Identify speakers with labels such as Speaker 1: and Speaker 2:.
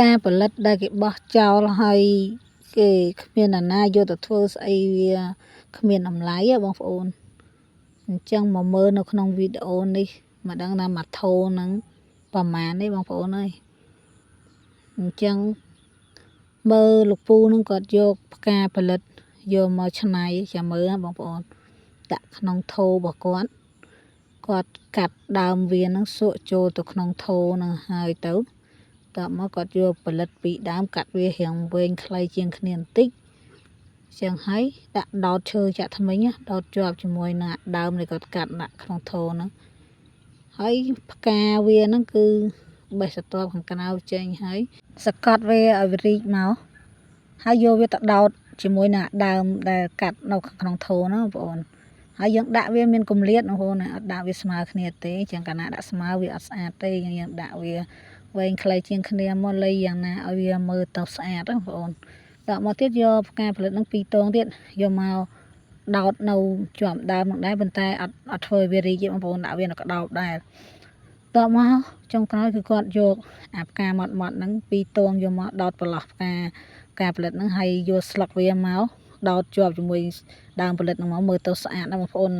Speaker 1: ការផលិតដែលគេបោះចោលហើយគេគ្មានអាណាយកទៅធ្វើស្អីវាគ្មានតម្លៃបងប្អូនអញ្ចឹងមកមើលនៅក្នុងវីដេអូនេះមកដឹងថាម៉ាថូហ្នឹងប្រហែលនេះបងប្អូនអើយអញ្ចឹងមើលលោកពូនឹងគាត់យកផ្កាផលិតយកមកច្នៃចាំមើលបងប្អូនដាក់ក្នុងថូរបស់គាត់កាត់ដើមវានឹងសក់ចូលទៅក្នុងថូនឹងហើយទៅតមកគាត់យកផលិតពីដើមកាត់វារាងវែងខ្លីជាងគ្នាបន្តិចចឹងហើយដាក់ដោតឈើចាក់ថ្មិញដោតជាប់ជាមួយនឹងដើមដែលគាត់កាត់ដាក់ក្នុងថូហ្នឹងហើយផ្កាវាហ្នឹងគឺបេះសតបខាងក្រៅចេញហើយសកាត់វាឲ្យរីកមកហើយយកវាទៅដោតជាមួយនឹងដើមដែលកាត់នៅក្នុងថូហ្នឹងបងប្អូនហើយយើងដាក់វាមានគម្លាតបងប្អូនអត់ដាក់វាស្មើគ្នាទេចឹងកាលណាដាក់ស្មើវាអត់ស្អាតទេយើងដាក់វាវែងខ្លីជាងគ្នាមកលៃយ៉ាងណាឲ្យវាមើលទៅស្អាតបងប្អូនដាក់មកទៀតយកផ្កាផលិតនឹង2តងទៀតយកមកដោតនៅជាប់ដើមនឹងដែរប៉ុន្តែអត់ធ្វើវារីកទេបងប្អូនដាក់វានៅកដោបដែរតមកចុងក្រោយគឺគាត់យកអាផ្កាម៉ត់ហ្នឹង2តងយកមកដោតប្រឡោះផ្កាផលិតហ្នឹងហើយយកស្លឹកវាមកដោតជាប់ជាមួយដើមផលិតហ្នឹងមកមើលទៅស្អាតណាស់បងប្អូន